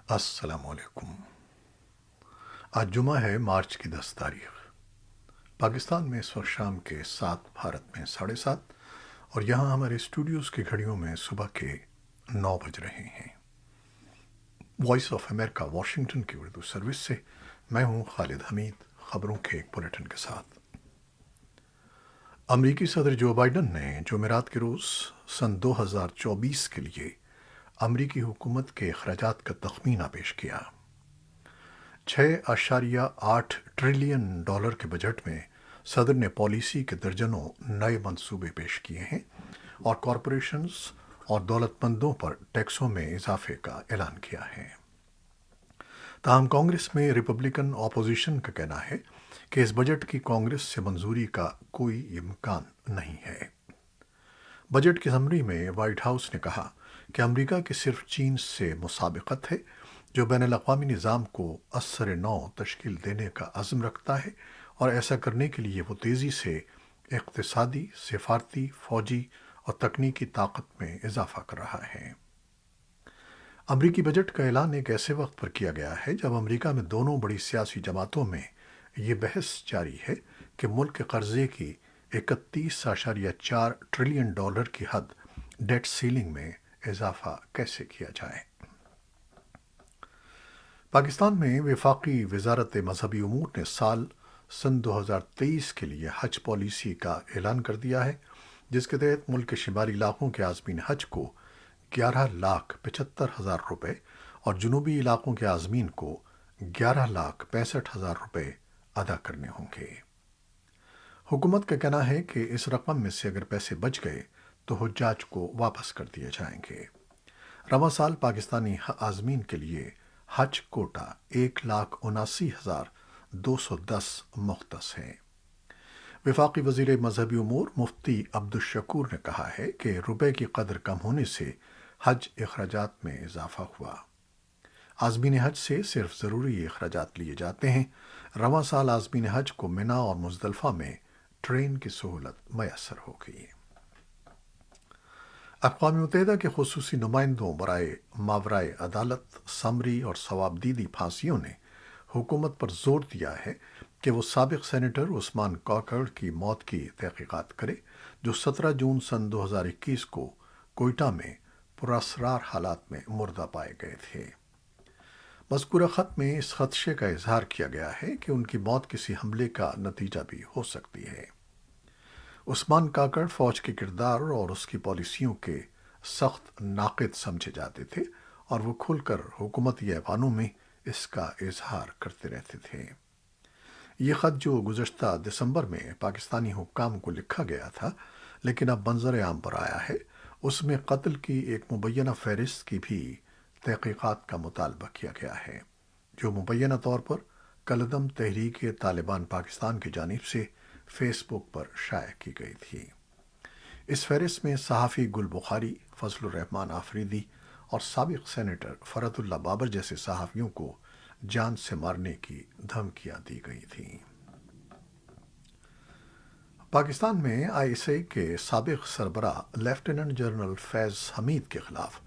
السلام علیکم۔ آج جمعہ ہے، مارچ کی 10 تاریخ۔ پاکستان میں اس وقت شام کے 7، بھارت میں 7:30، اور یہاں ہمارے اسٹوڈیوز کی گھڑیوں میں صبح کے 9 بج رہے ہیں۔ وائس آف امریکہ واشنگٹن کی اردو سروس سے میں ہوں خالد حمید، خبروں کے ایک بلیٹن کے ساتھ۔ امریکی صدر جو بائیڈن نے جمعرات کے روز سن 2024 کے لیے امریکی حکومت کے اخراجات کا تخمینہ پیش کیا۔ 6.8 ٹریلین ڈالر کے بجٹ میں صدر نے پالیسی کے درجنوں نئے منصوبے پیش کیے ہیں اور کارپوریشنز اور دولت مندوں پر ٹیکسوں میں اضافے کا اعلان کیا ہے۔ تاہم کانگریس میں ریپبلکن اپوزیشن کا کہنا ہے کہ اس بجٹ کی کانگریس سے منظوری کا کوئی امکان نہیں ہے۔ بجٹ کی سمری میں وائٹ ہاؤس نے کہا کہ امریکہ کی صرف چین سے مسابقت ہے، جو بین الاقوامی نظام کو اثر نو تشکیل دینے کا عزم رکھتا ہے، اور ایسا کرنے کے لیے وہ تیزی سے اقتصادی، سفارتی، فوجی اور تکنیکی طاقت میں اضافہ کر رہا ہے۔ امریکی بجٹ کا اعلان ایک ایسے وقت پر کیا گیا ہے جب امریکہ میں دونوں بڑی سیاسی جماعتوں میں یہ بحث جاری ہے کہ ملک کے قرضے کی 31.4 ٹریلین ڈالر کی حد ڈیٹ سیلنگ میں اضافہ کیسے کیا جائے۔ پاکستان میں وفاقی وزارت مذہبی امور نے سن 2023 کے لیے حج پالیسی کا اعلان کر دیا ہے، جس کے تحت ملک کے شمالی علاقوں کے عازمین حج کو 11,75,000 روپے اور جنوبی علاقوں کے عازمین کو 11,65,000 روپے ادا کرنے ہوں گے۔ حکومت کا کہنا ہے کہ اس رقم میں سے اگر پیسے بچ گئے تو حجاج کو واپس کر دیے جائیں گے۔ رواں سال پاکستانی عازمین کے لیے حج کوٹا 1,79,210 مختص ہے۔ وفاقی وزیر مذہبی امور مفتی عبدالشکور نے کہا ہے کہ روپے کی قدر کم ہونے سے حج اخراجات میں اضافہ ہوا۔ عازمین حج سے صرف ضروری اخراجات لیے جاتے ہیں۔ رواں سال عازمین حج کو منا اور مزدلفہ میں ٹرین کی سہولت میسر ہوگی۔ اقوام متحدہ کے خصوصی نمائندوں برائے ماورائے عدالت، سمری اور ثوابدیدی پھانسیوں نے حکومت پر زور دیا ہے کہ وہ سابق سینیٹر عثمان کاکڑ کی موت کی تحقیقات کرے، جو 17 جون سن 2021 کو کوئٹہ میں پراسرار حالات میں مردہ پائے گئے تھے۔ مذکورہ خط میں اس خدشے کا اظہار کیا گیا ہے کہ ان کی موت کسی حملے کا نتیجہ بھی ہو سکتی ہے۔ عثمان کاکڑ فوج کے کردار اور اس کی پالیسیوں کے سخت ناقد سمجھے جاتے تھے، اور وہ کھل کر حکومتی ایوانوں میں اس کا اظہار کرتے رہتے تھے۔ یہ خط جو گزشتہ دسمبر میں پاکستانی حکام کو لکھا گیا تھا لیکن اب منظر عام پر آیا ہے، اس میں قتل کی ایک مبینہ فہرست کی بھی تحقیقات کا مطالبہ کیا گیا ہے، جو مبینہ طور پر کالعدم تحریک طالبان پاکستان کی جانب سے فیس بک پر شائع کی گئی تھی۔ اس فہرست میں صحافی گل بخاری، فضل الرحمان آفریدی اور سابق سینیٹر فرحت اللہ بابر جیسے صحافیوں کو جان سے مارنے کی دھمکیاں دی گئی تھیں۔ پاکستان میں آئی ایس آئی کے سابق سربراہ لیفٹیننٹ جنرل فیض حمید کے خلاف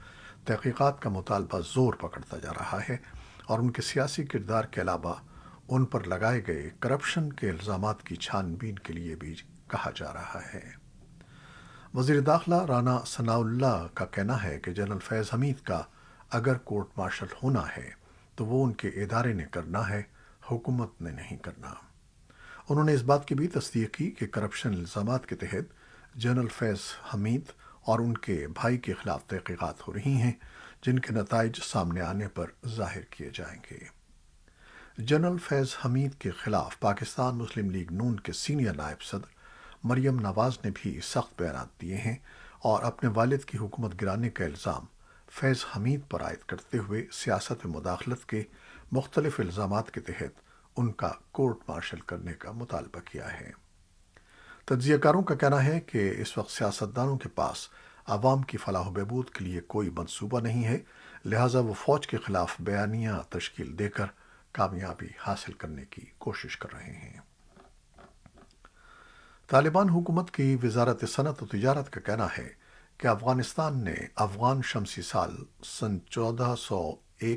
تحقیقات کا مطالبہ زور پکڑتا جا رہا ہے، اور ان کے سیاسی کردار کے علاوہ ان پر لگائے گئے کرپشن کے الزامات کی چھان بین کے لیے بھی کہا جا رہا ہے۔ وزیر داخلہ رانا ثناء اللہ کا کہنا ہے کہ جنرل فیض حمید کا اگر کورٹ مارشل ہونا ہے تو وہ ان کے ادارے نے کرنا ہے، حکومت نے نہیں کرنا۔ انہوں نے اس بات کی بھی تصدیق کی کہ کرپشن الزامات کے تحت جنرل فیض حمید اور ان کے بھائی کے خلاف تحقیقات ہو رہی ہیں، جن کے نتائج سامنے آنے پر ظاہر کیے جائیں گے۔ جنرل فیض حمید کے خلاف پاکستان مسلم لیگ نون کے سینئر نائب صدر مریم نواز نے بھی سخت بیانات دیے ہیں، اور اپنے والد کی حکومت گرانے کا الزام فیض حمید پر عائد کرتے ہوئے سیاست میں مداخلت کے مختلف الزامات کے تحت ان کا کورٹ مارشل کرنے کا مطالبہ کیا ہے۔ تجزیہ کاروں کا کہنا ہے کہ اس وقت سیاستدانوں کے پاس عوام کی فلاح و بہبود کے لیے کوئی منصوبہ نہیں ہے، لہٰذا وہ فوج کے خلاف بیانیہ تشکیل دے کر کامیابی حاصل کرنے کی کوشش کر رہے ہیں۔ طالبان حکومت کی وزارت صنعت و تجارت کا کہنا ہے کہ افغانستان نے افغان شمسی سال سن 2001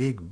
$1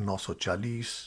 $940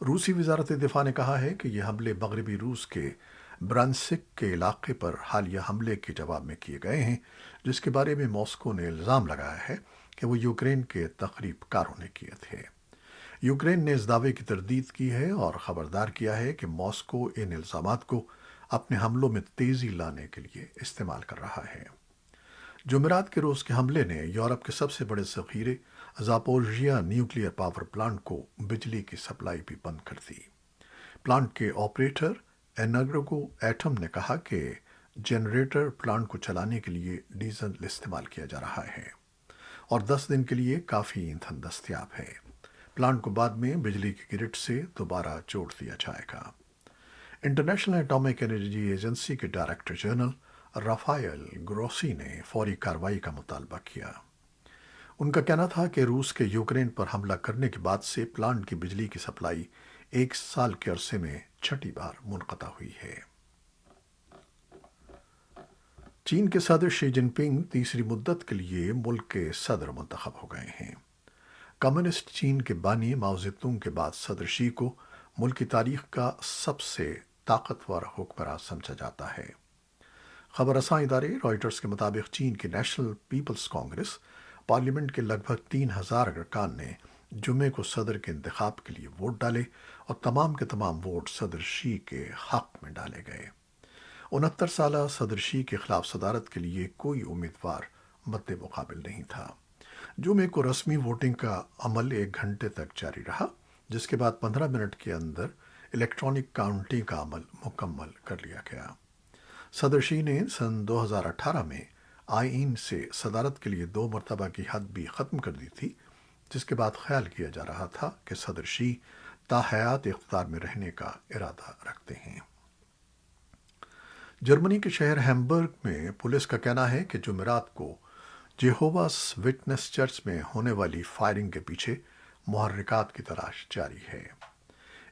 روسی وزارت دفاع نے کہا ہے کہ یہ حملے مغربی روس کے برانسک کے علاقے پر حالیہ حملے کے جواب میں کیے گئے ہیں، جس کے بارے میں ماسکو نے الزام لگایا ہے کہ وہ یوکرین کے تخریب کاروں نے کیے تھے۔ یوکرین نے اس دعوے کی تردید کی ہے اور خبردار کیا ہے کہ ماسکو ان الزامات کو اپنے حملوں میں تیزی لانے کے لیے استعمال کر رہا ہے۔ جمعرات کے روز کے حملے نے یورپ کے سب سے بڑے ذخیرے زاپورژیا نیوکلیئر پاور پلانٹ کو بجلی کی سپلائی بھی بند کر دی۔ پلانٹ کے آپریٹر انرگو ایٹم نے کہا کہ جنریٹر پلانٹ کو چلانے کے لیے ڈیزل استعمال کیا جا رہا ہے اور 10 دن کے لیے کافی ایندھن دستیاب ہے۔ پلانٹ کو بعد میں بجلی کی گرڈ سے دوبارہ جوڑ دیا جائے گا۔ انٹرنیشنل ایٹامک انرجی ایجنسی کے ڈائریکٹر جنرل رافائل گروسی نے فوری کارروائی کا مطالبہ کیا۔ ان کا کہنا تھا کہ روس کے یوکرین پر حملہ کرنے کے بعد سے پلانٹ کی بجلی کی سپلائی 1 سال کے عرصے میں چھٹی بار منقطع ہوئی ہے۔ چین کے صدر شی جن پنگ تیسری مدت کے لیے ملک کے صدر منتخب ہو گئے ہیں۔ کمیونسٹ چین کے بانی ماؤ زیتونگ کے بعد صدر شی کو ملک کی تاریخ کا سب سے طاقتور حکمراں سمجھا جاتا ہے۔ خبر رساں ادارے رائٹرز کے مطابق چین کی نیشنل پیپلز کانگریس پارلیمنٹ کے لگ بھگ 3000 ارکان نے جمعے کو صدر کے انتخاب کے لیے ووٹ ڈالے اور تمام کے تمام ووٹ صدر شی کے حق میں ڈالے گئے۔ 69 سالہ صدر شی کے خلاف صدارت کے لیے کوئی امیدوار مد مقابل نہیں تھا۔ جمعے کو رسمی ووٹنگ کا عمل 1 گھنٹے تک جاری رہا، جس کے بعد 15 منٹ کے اندر الیکٹرانک کاؤنٹنگ کا عمل مکمل کر لیا گیا۔ صدر شی نے سن 2018 میں آئین سے صدارت کے لیے 2 مرتبہ کی حد بھی ختم کر دی تھی، جس کے بعد خیال کیا جا رہا تھا کہ صدر شی تاحیات اقتدار میں رہنے کا ارادہ رکھتے ہیں۔ جرمنی کے شہر ہیمبرگ میں پولیس کا کہنا ہے کہ جمعرات کو جیہوواس وٹنس چرچ میں ہونے والی فائرنگ کے پیچھے محرکات کی تلاش جاری ہے۔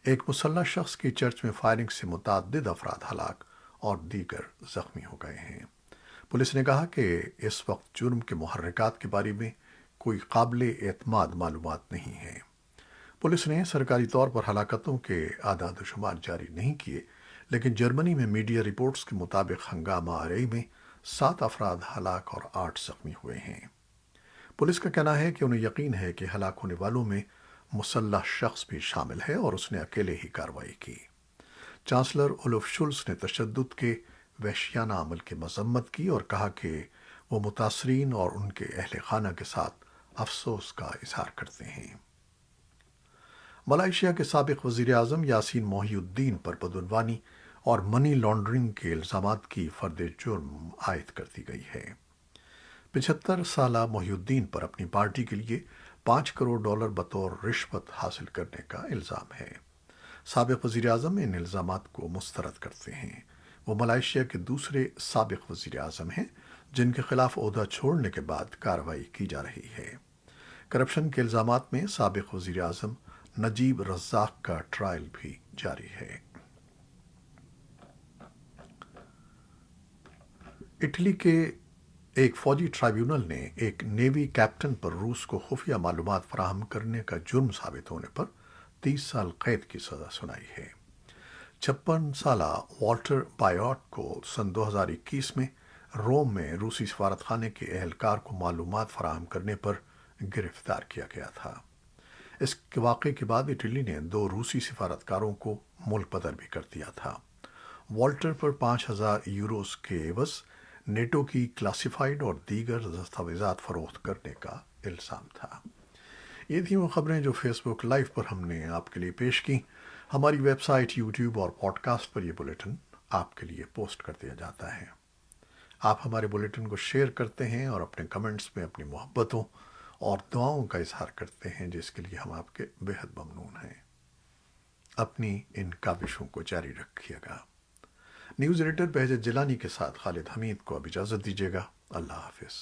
ایک مسلح شخص کی چرچ میں فائرنگ سے متعدد افراد ہلاک اور دیگر زخمی ہو گئے ہیں۔ پولیس نے کہا کہ اس وقت جرم کے محرکات کے بارے میں کوئی قابل اعتماد معلومات نہیں ہے۔ پولیس نے سرکاری طور پر ہلاکتوں کے اعداد و شمار جاری نہیں کیے، لیکن جرمنی میں میڈیا رپورٹس کے مطابق ہنگامہ آرائی میں 7 افراد ہلاک اور 8 زخمی ہوئے ہیں۔ پولیس کا کہنا ہے کہ انہیں یقین ہے کہ ہلاک ہونے والوں میں مسلح شخص بھی شامل ہے اور اس نے اکیلے ہی کارروائی کی۔ چانسلر اولف شولز نے تشدد کے وحشیانہ عمل کی مذمت کی اور کہا کہ وہ متاثرین اور ان کے اہل خانہ کے ساتھ افسوس کا اظہار کرتے ہیں۔ ملائیشیا کے سابق وزیر اعظم یاسین محی الدین پر بدعنوانی اور منی لانڈرنگ کے الزامات کی فرد جرم عائد کر دی گئی ہے۔ 75 سالہ محی الدین پر اپنی پارٹی کے لیے $5 کروڑ بطور رشوت حاصل کرنے کا الزام ہے۔ سابق وزیر اعظم ان الزامات کو مسترد کرتے ہیں۔ وہ ملائیشیا کے دوسرے سابق وزیر اعظم ہیں جن کے خلاف عہدہ چھوڑنے کے بعد کارروائی کی جا رہی ہے۔ کرپشن کے الزامات میں سابق وزیر اعظم نجیب رزاق کا ٹرائل بھی جاری ہے۔ اٹلی کے ایک فوجی ٹرائیبیونل نے ایک نیوی کیپٹن پر روس کو خفیہ معلومات فراہم کرنے کا جرم ثابت ہونے پر 30 سال قید کی سزا سنائی ہے۔ 56 سالہ والٹر بایاٹ کو سن 2021 میں روم میں روسی سفارت خانے کے اہلکار کو معلومات فراہم کرنے پر گرفتار کیا گیا تھا۔ اس واقعے کے بعد اٹلی نے 2 روسی سفارتکاروں کو ملک بدر بھی کر دیا تھا۔ والٹر پر 5000 یوروز کے عوض نیٹو کی کلاسیفائیڈ اور دیگر دستاویزات فروخت کرنے کا الزام تھا۔ یہ تھیں وہ خبریں جو فیس بک لائیو پر ہم نے آپ کے لیے پیش کی۔ ہماری ویب سائٹ، یوٹیوب اور پوڈ کاسٹ پر یہ بلیٹن آپ کے لیے پوسٹ کر دیا جاتا ہے۔ آپ ہمارے بلیٹن کو شیئر کرتے ہیں اور اپنے کمنٹس میں اپنی محبتوں اور دعاؤں کا اظہار کرتے ہیں، جس کے لیے ہم آپ کے بہت ممنون ہیں۔ اپنی ان کاوشوں کو جاری رکھیے گا۔ نیوز ایڈیٹر بہجت جیلانی کے ساتھ خالد حمید کو اب اجازت دیجیے گا۔ اللہ حافظ۔